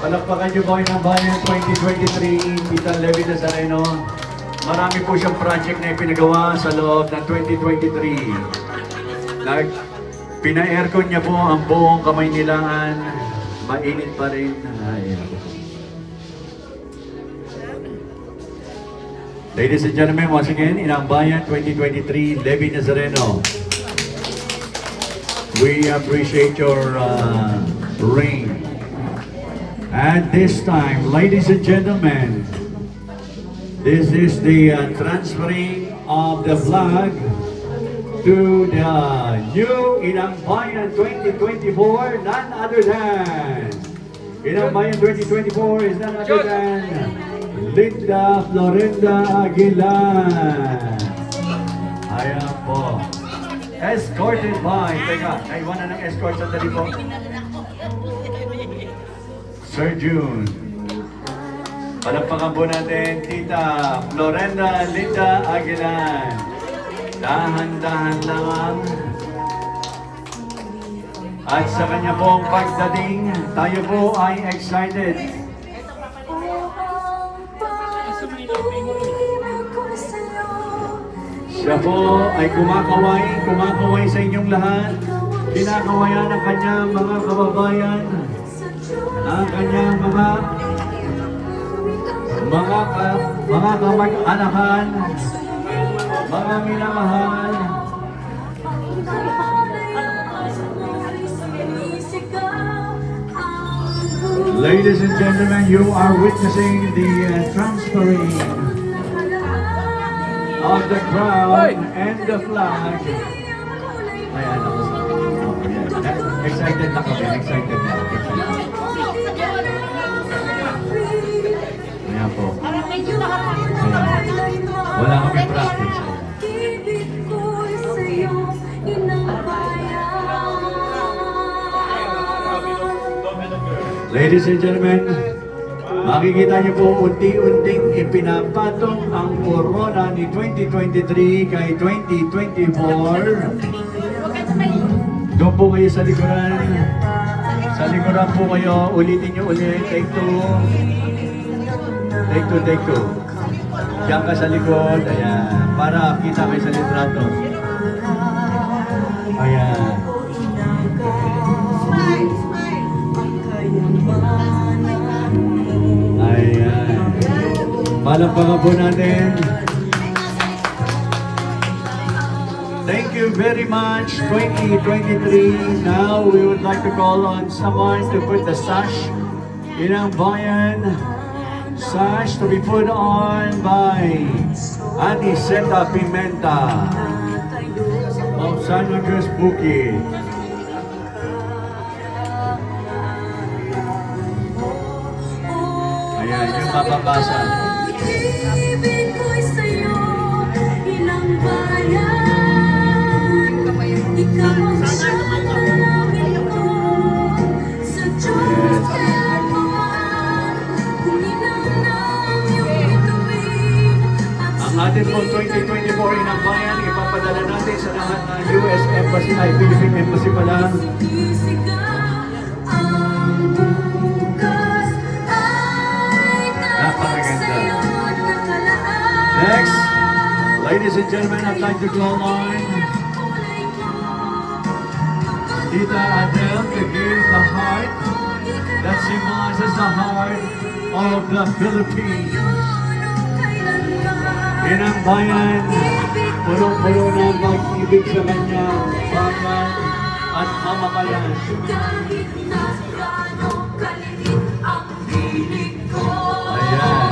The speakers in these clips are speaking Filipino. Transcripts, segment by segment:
Palakpakan niyo po ng Bayan 2023, Tita Levy Nazareno. Marami po siyang project na ipinagawa sa loob ng 2023. Pina-aircon niya po ang buong Kamaynilaan. Mainit pa rin. Ladies and gentlemen, once again, Inang Bayan 2023, Levy Nazareno. We appreciate your reign. At this time, ladies and gentlemen, this is the transferring of the flag to the new Inang Bayan 2024, none other than Inang Bayan 2024 is none other than Linda Florenda Aguilar. Ayan po. Escorted by, teka, naiwanan ng escort sa dali po. Sir June. Palakpakan po natin, Tita Florenda Linda Aguilar. Dahan-dahan lang. At sa kanya pong pagdating, tayo po ay excited. Siya po ay kumakaway sa inyong lahat. Kinakawayan ang kanyang mga kababayan, ang kanyang mga kamag-anakan, mga minamahal. Ladies and gentlemen, you are witnessing the transferring of the crown and the flag. Ayan ako. Excited na kami, excited na. Ayan po. Ayan. Wala kami practice. Ladies and gentlemen, makikita niyo po unti-unting ipinapatong ang corona ni 2023 kay 2024. Doon po kayo sa likuran. Sa likuran po kayo, ulitin niyo ulit. Take two. Take two, take two. Diyan ka sa likod. Ayan. Para kita kayo sa litrato. Ayan. Ayan. Palakpakan po natin. Thank you very much, 2023. Now we would like to call on someone to put the sash, Inang Bayan sash to be put on by Aniseta Pimenta of San Andres Bukid. Ayan, yung mababasa. Ang atin po 2024 Inang Bayan, ipapadala natin sa lahat ng US Embassy, ay Philippine Embassy pala. Napakaganda. Next, ladies and gentlemen, I'd like to call on Tita Adele to give the heart that symbolizes the heart of the Philippines. Inang Bayan, puno-puno ng pag-ibig sa kanya, bayan at mamamayan. Ayan.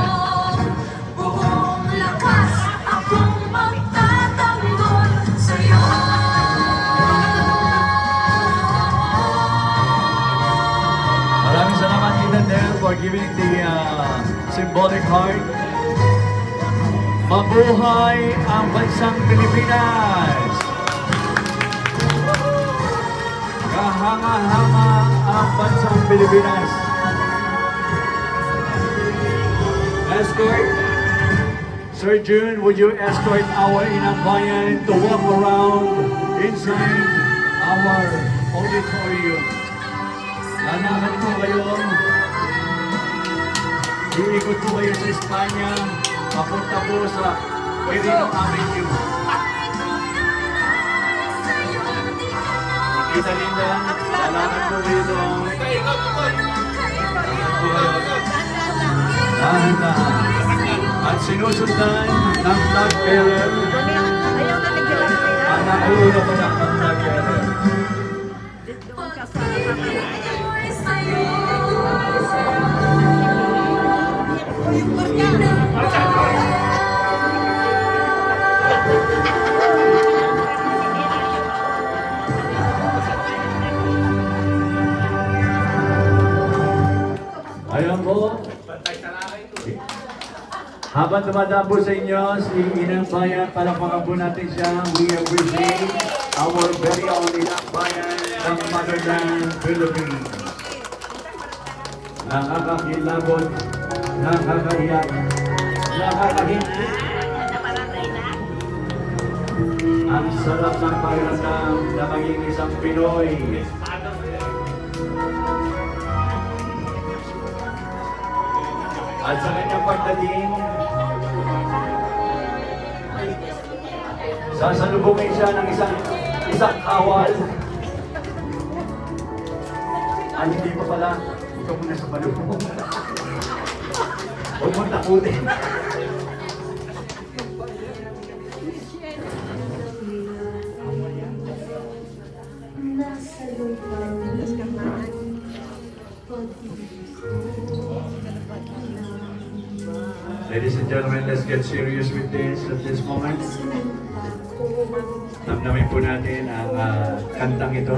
Maraming salamat, Tita Adele, for giving the symbolic heart. Mabuhay ang bansang Pilipinas! Kahanga-hanga ang bansang Pilipinas! Escort, Sir June, would you escort our Inang Bayan to walk around inside our auditorium? Nanahan po kayo. Iikot po kayo sa Espanya, papunta po sa Quirino Avenue. Kita Linda, salamat po dito. Dahan-dahan. At sinusundan ng flag bearer. Ang nakulo pa ng flag bearer. Ayan po. Habang dumadaan po sa inyo, si Inang Bayan, palakpakan po natin siya. We appreciate our very own Inang Bayan ng Motherland, Philippines. Nakakakilabot, nakakaiyak, nakakahindi. Ang sarap ng pakiramdam na maging isang Pinoy. At sa kanyang pagdating, sasalubungin siya ng isang kawal. Ay, hindi pa pala. Ikaw muna sa palubong. Huwag mong takutin. Ladies and gentlemen, let's get serious with this at this moment. Damdamin po natin ang kantang ito.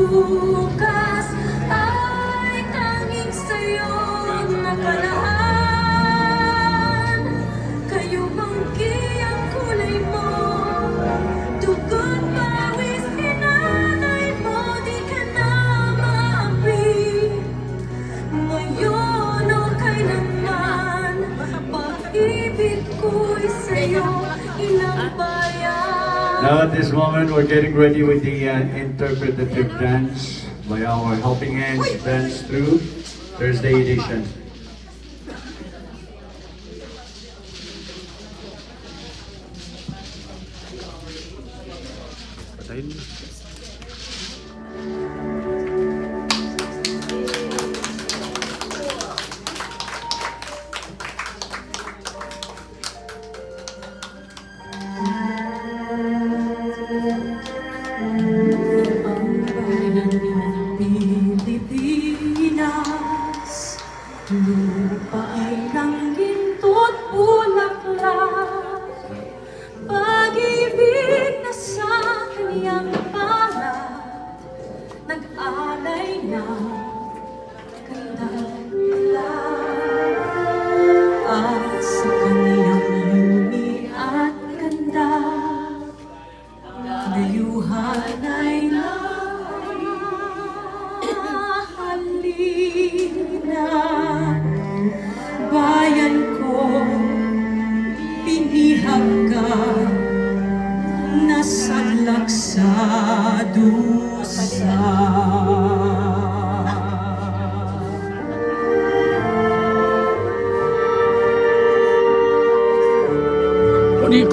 Bukas ay tanging sa'yo nakalaan. Kayo banggi ang kulay mo, dugo't pawis hinanay mo, di ka na maapi. Ngayon o kailanman, pag-ibig ko'y sa'yo, Inang Bayan. Now at this moment, we're getting ready with the interpretative dance by our Helping Hands Dance Through Thursday edition. Pilipinas, lupa ay ng ginto't bulaklak, pag-ibig na sa kaniyang palat, nag-alay na kandila, at sa kaniyang lumi at ganda, dayuhan ay bayan ko, pinihag ka, nasadlak sa dusa.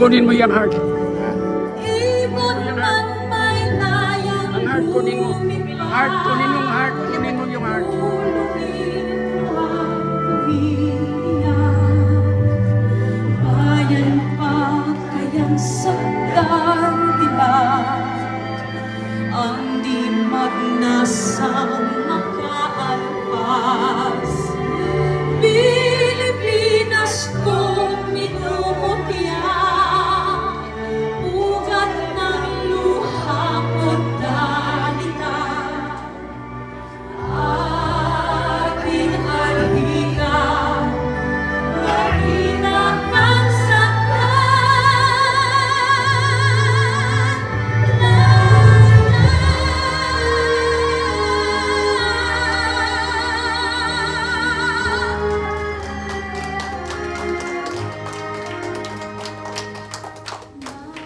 Kunin mo yung heart. Ibon man may layang Ang heart, kunin mo. Heart, kunin mo yung heart. Kunin mo yung heart. bumibili. sang makaalpas. Pilipinas kong minumutya, ugat ng luha ko't dalita. Aking alhika, mahina kang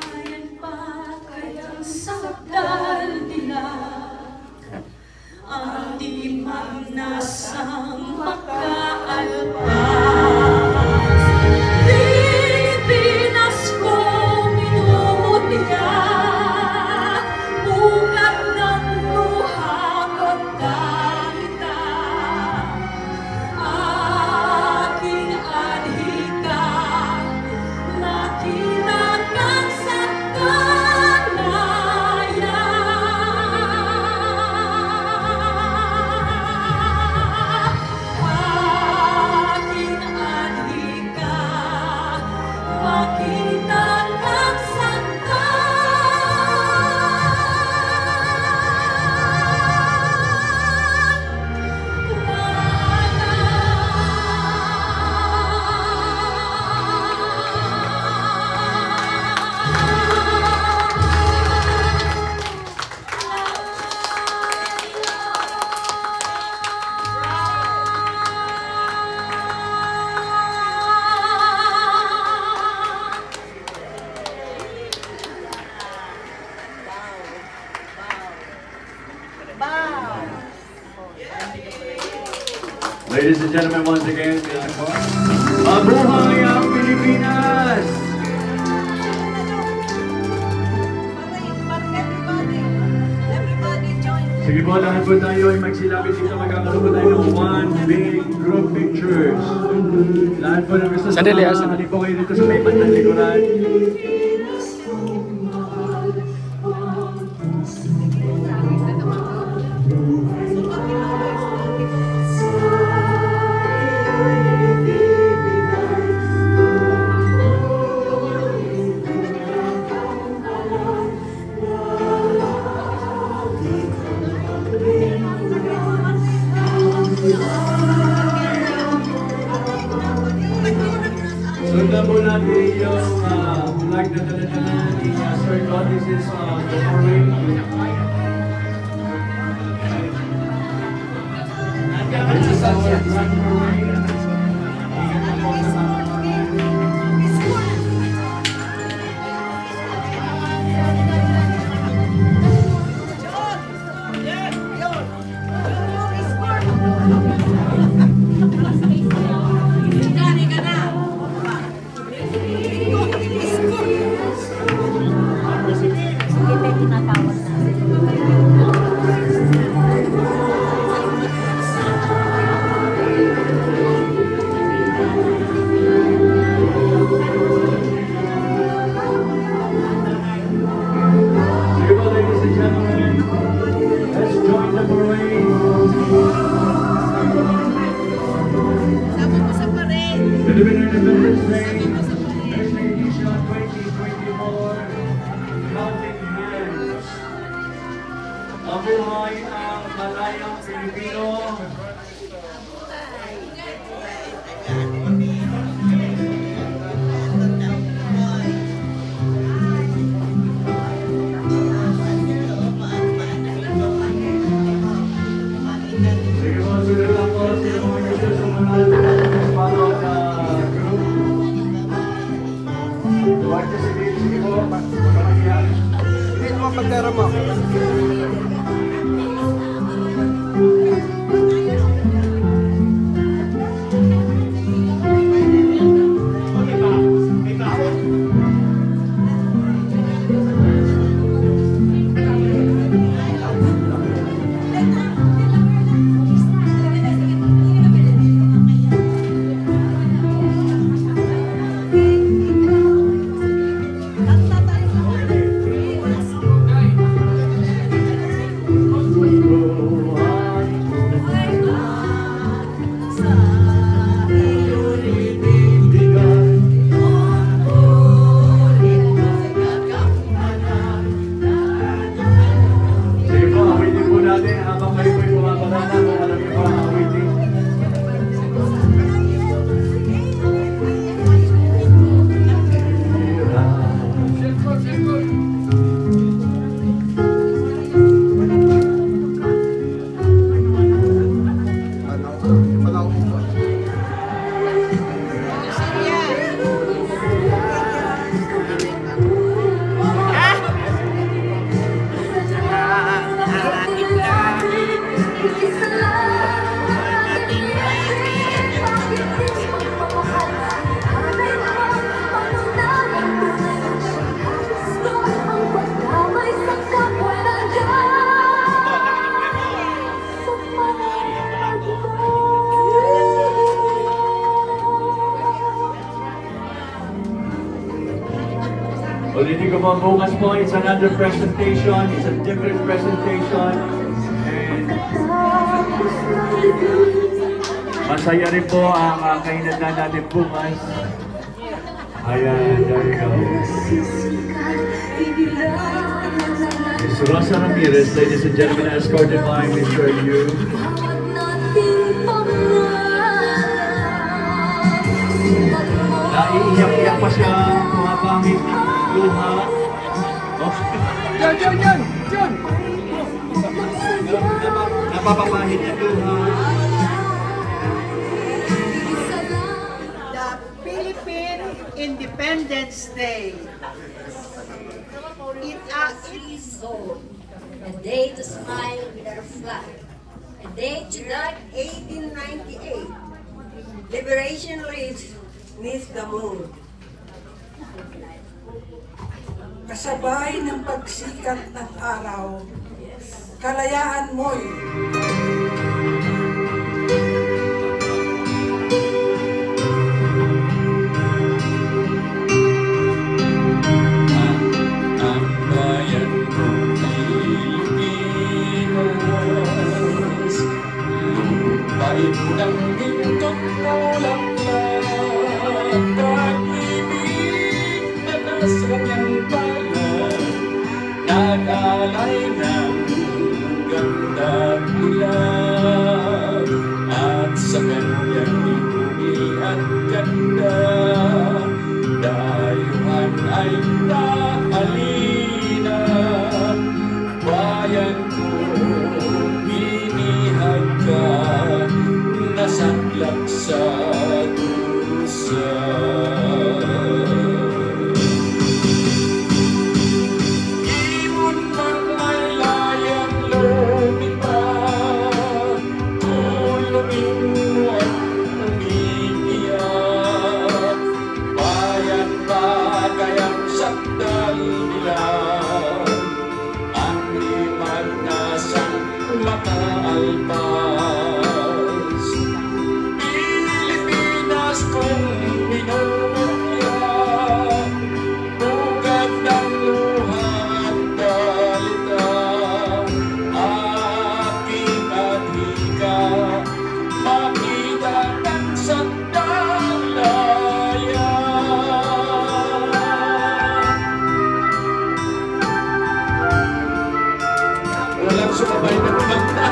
Mayan pa kayang sakdal nila, ang di magnasang makaalpas. Pilipinas kong minumutya, ugat ng luha ko't dalita. Aking alhika, nakita kang sa aking alhika, makita kang sa Ladies and gentlemen, once again, mabuhay ang Pilipinas! Sige po, lahat po tayo ay magsilapit dito. Magkakaroon po tayo ng one big group pictures. Lahat po ng gusto sa Sandali, mga sandali. halip po kayo dito sa may bandang likuran. Sundan po natin yung flag na dala-dala ni Sir God. This is the parade. This is our flag parade. Mabuhay ang malayang Pilipino. Sige po, sunod lang po sa mga gusto sumunod para sa group. Duwag ka sige po, magkakagyan. Hindi mo pagkara mo. Ulitin ko po, bukas po, it's another presentation, it's a different presentation, and masaya rin po ang kainatan natin bukas. Ayan, there you go. Miss Rosa Ramirez, ladies and gentlemen, escorted by Mr. Yu. Naiiyak-iyak pa siya, pumapangit luha. Diyan! Napapapangit niya luha. The Philippine Independence Day. It's a day to smile with our flag. A day to die 1898. Liberation lives neath the moon. Kasabay ng pagsikat ng araw, kalayaan mo'y ang bayan kong Pilipinas, lupait ng bundok mo lang pag-ibig na nasa kanyang balat, nag-alay ng ganda ilang at sa kanyang ibig at ganda, dayuhan ay naalina. Bayan ko, binihag ka, nasaklap sa dusa. Ibon man may layang lumipad, tulungin mo at umiiyak. Bayan ba kayang sakdal nila, ang limag na sang makaalpas. Pilipinas kung minumukya, bugad ng luha at dalita, aking adhika, makita ng sandalaya. Walang sumabay na kumanta.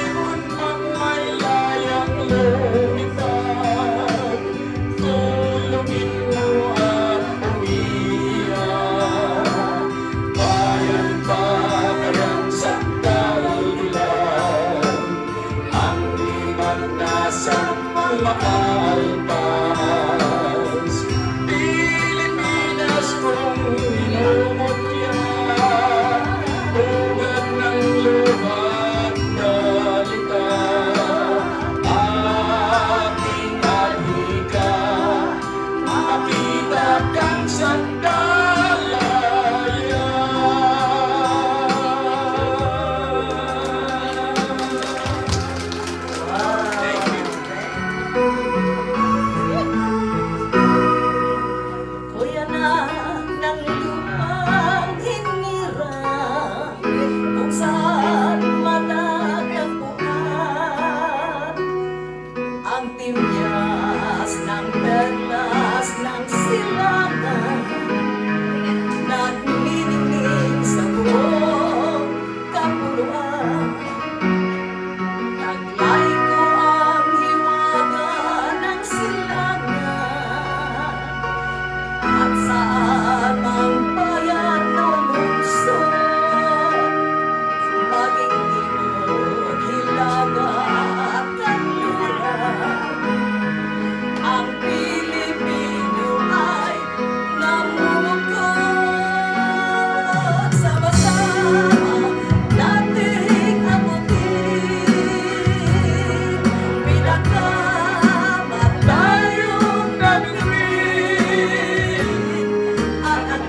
Ibon man may layang lumipad, tulungin mo at umiyak. Bayan pa kayang sakdal ilan, ang limag na sang makaalpas. Pilipinas kung minumukya, bugad ng luha at dalita, aking adhika, makita kang sandalaya. Thank you. Kuya na ng lumang hinirang, kung saan matatagpuan ang timyas ng perlas ng silangan, nagniningning sa buong kapuluan. Taglay ko ang hiwaga ng silangan, at sa amang bayan ng lungsod, maging timog, hilaga at kanluran, ang Pilipino ay namumugod. Sama-sama nating abutin, pinagkamat tayong gagawin, at ang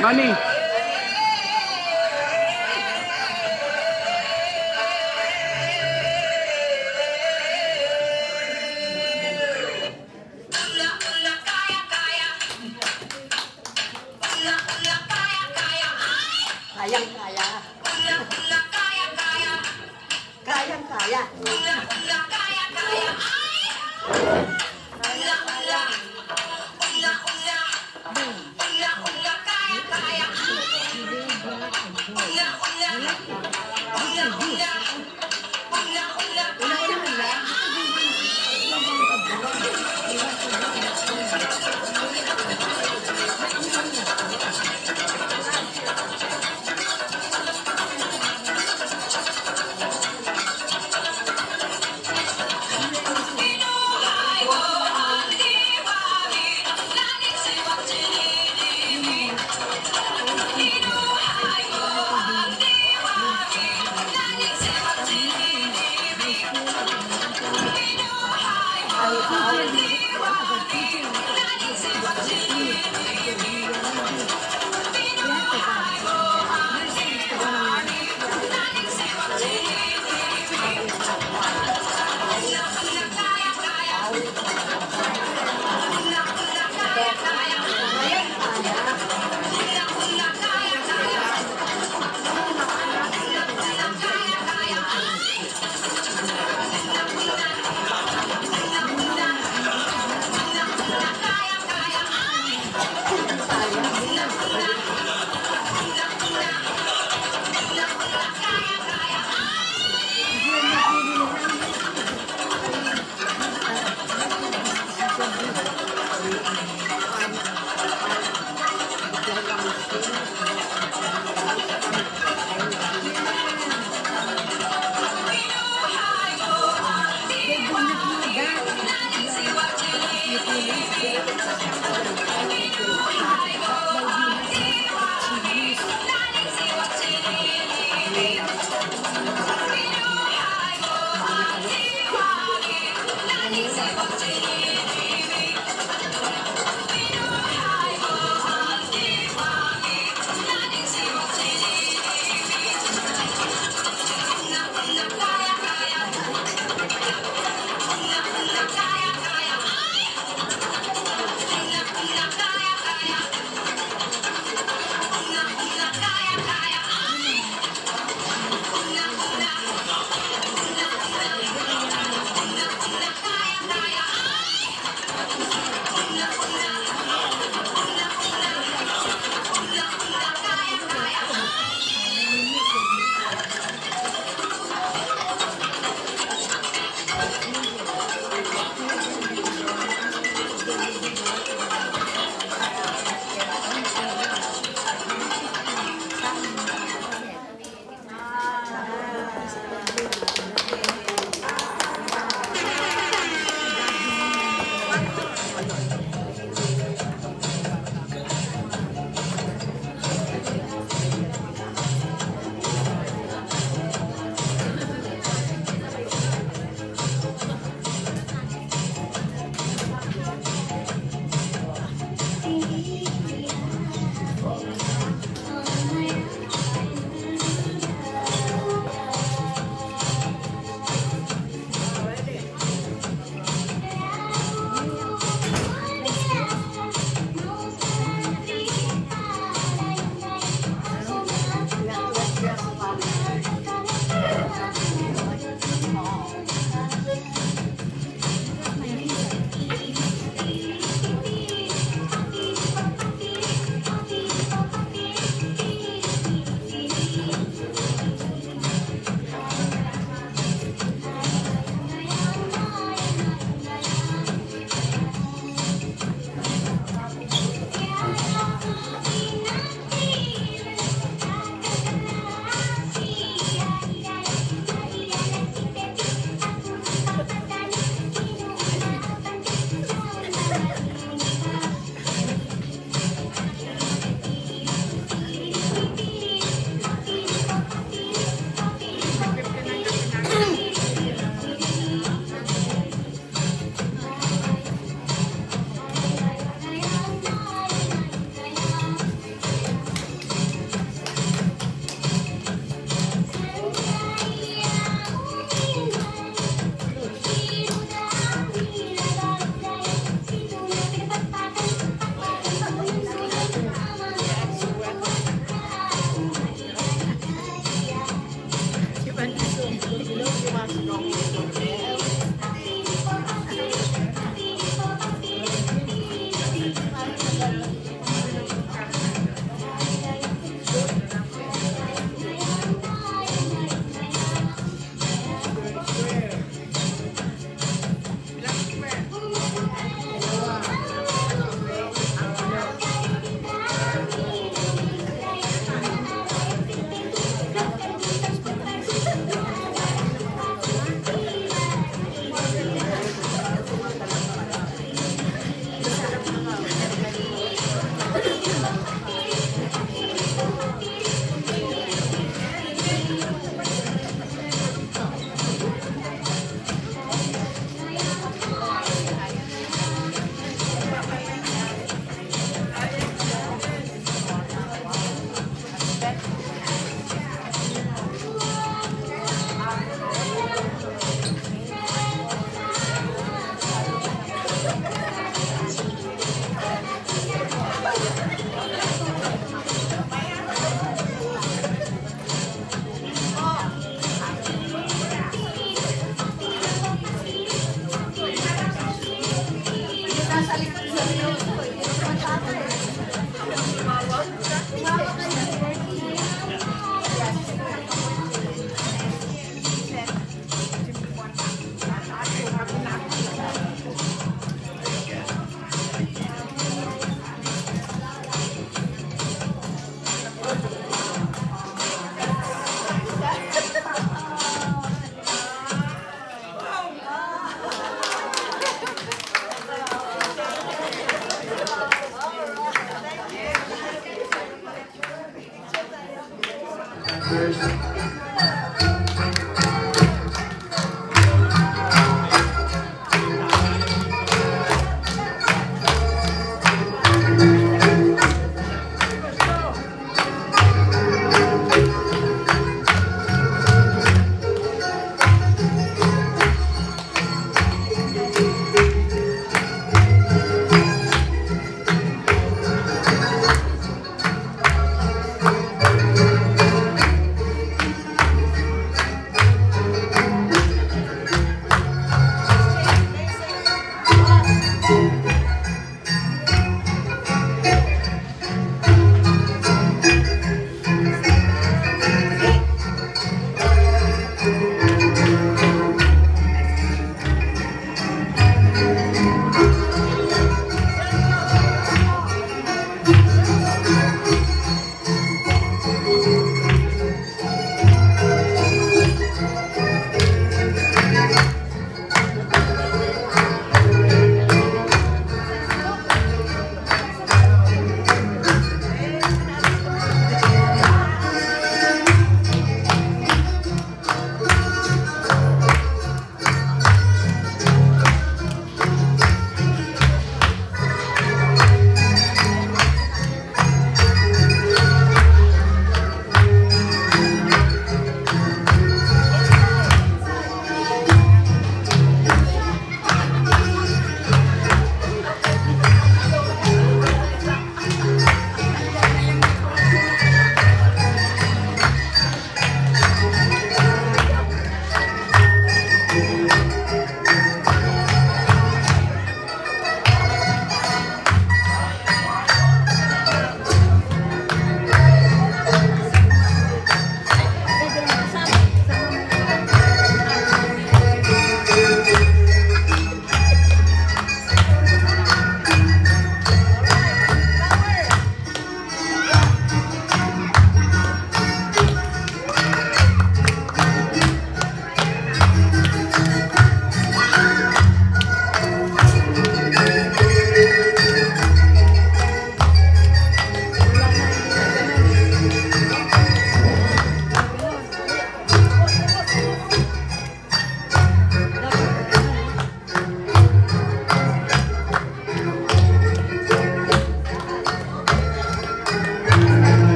Money. Kayang-kaya. Kayang-kaya.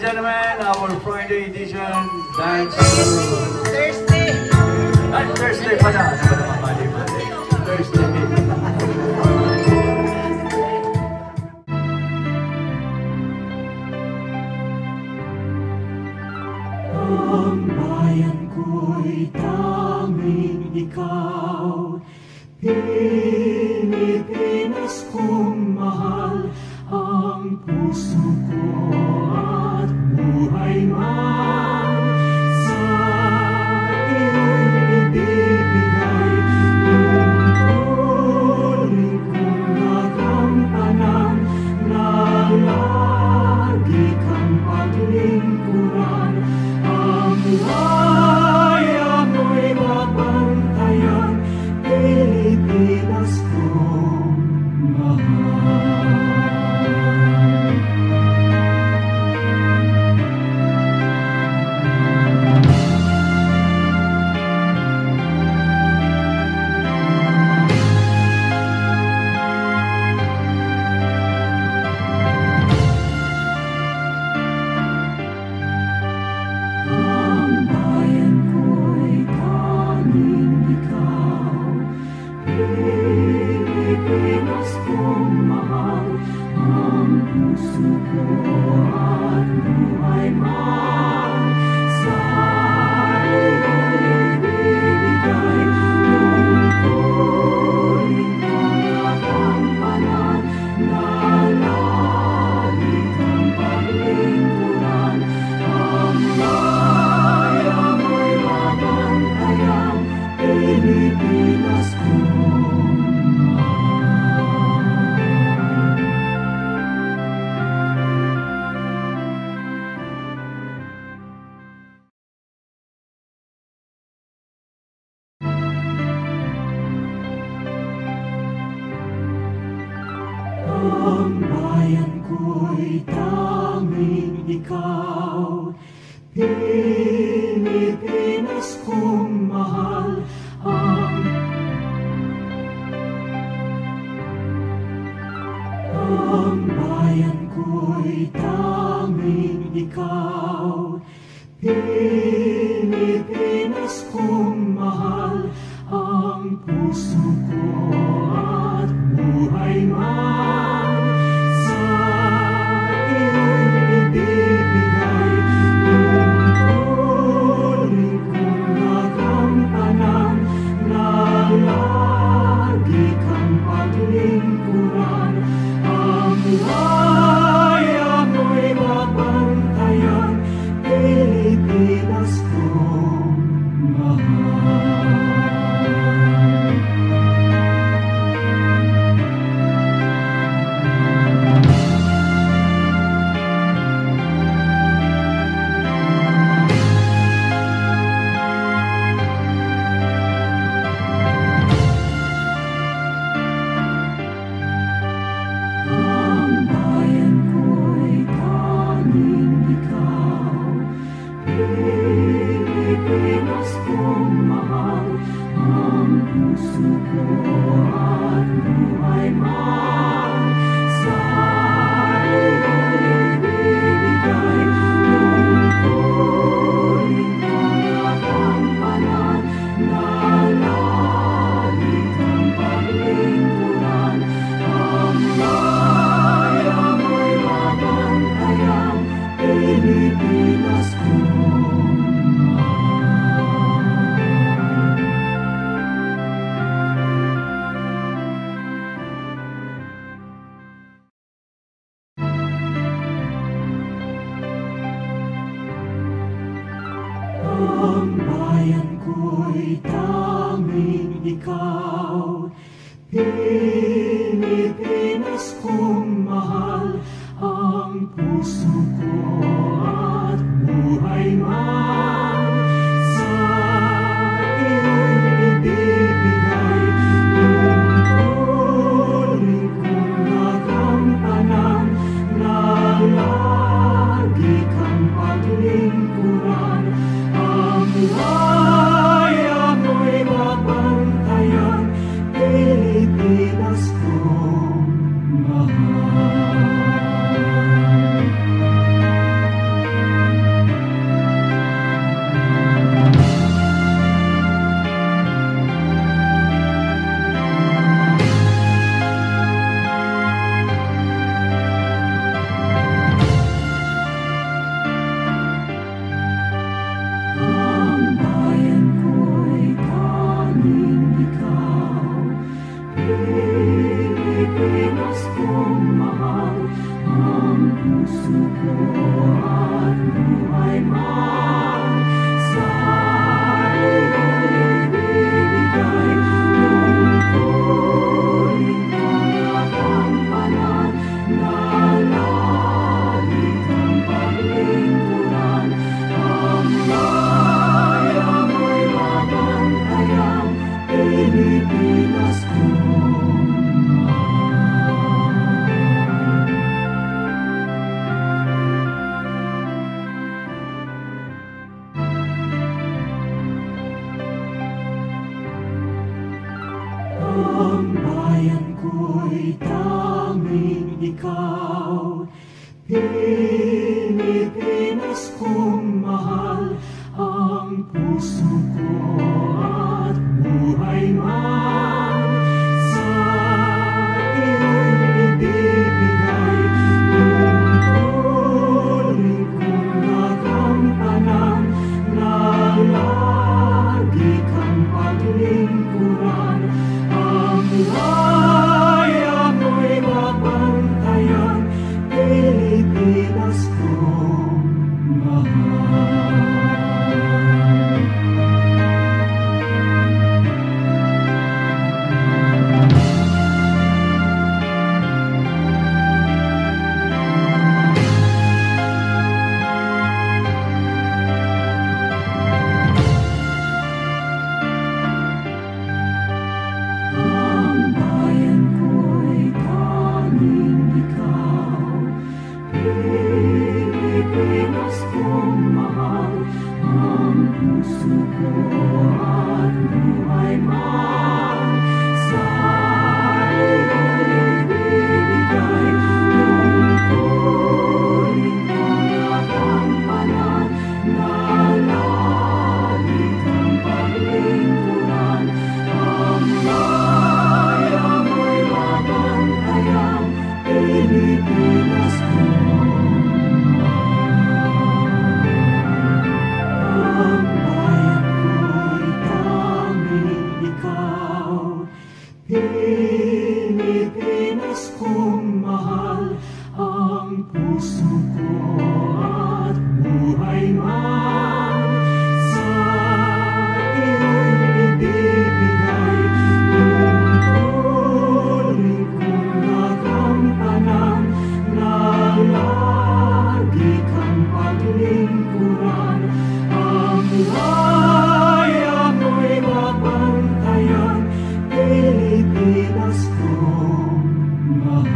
gentlemen, our Friday edition dance. Thursday. Ay, Thursday pala. Ano ba naman, mali. Thursday. Ang bayan ko'y tanging ikaw, Pilipinas kong mahal, ang puso ko at buhay man sa iyo'y ibibigay. Tungkulin kong nagampanan na lagi kang paglingkuran. Ang laya mo'y mabantayan, Pilipinas kong mahal. Ang bayan ko'y tanging ikaw, Pilipinas kong mahal, ang puso ko at buhay man sa iyo'y ibibigay. Tungkulin kong nagampanan na lagi kang paglingkuran. Ang laya mo'y mabantayan, Pilipinas kong ang bayan ko'y tanging ikaw, Pilipinas kong mahal, ang bayan ko'y tanging ikaw, Pilipinas kong mahal, ang puso ko at buhay man sa iyo'y ibibigay. Tungkulin kong nagampanan na lagi kang paglingkuran. Ang laya mo'y mabantayan, Pilipinas kong mahal. Ang bayan ko'y tanging ikaw, Pilipinas kong mahal, ang puso ko at buhay man sa iyo'y ibibigay. Tungkulin kong nagampanan na lagi kang paglingkuran. Ang laya mo'y mabantayan, Pilipinas kong ang bayan ko'y tanging ikaw, Pilipinas kong mahal, ang puso ko at buhay man sa iyo'y ibibigay. Tungkulin kong nagampanan na lagi kang paglingkuran. Ang laya mo'y mabantayan, Pilipinas kong mahal. puso ko at buhay man sa iyo'y bibigay. Tungkulin ko na gampanan na lagi kang paglingkuran. Ang bayan mo'y babantayan, Pilipinas kong ang bayan ko'y tanging ikaw, Pilipinas kong mahal. Ang puso ko at buhay man sa iyo'y ibibigay. Tungkulin kong nagampanan na lagi kang paglingkuran. Ang bayan mo'y babantayan, Pilipinas kong mahal. Ang bayan ko'y tanging ikaw, Pilipinas kong mahal. Ang puso ko at buhay man sa iyo'y ibibigay. Tungkulin ko na gampanan na lagi kang paglingkuran. Ang bayan mo'y babantayan, Pilipinas kong mahal. Ang bayan ko'y tanging ikaw, Pilipinas kong mahal. Ang puso ko at buhay man sa iyo'y ibibigay. Tungkulin kong nagampanan na lagi kang paglingkuran. Ang bayan mo'y babantayan, Pilipinas kong mahal.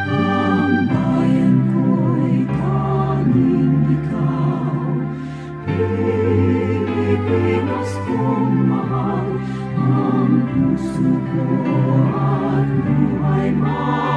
Ang bayan ko'y tanging ikaw, Pilipinas kong mahal. Ang puso ko at buhay man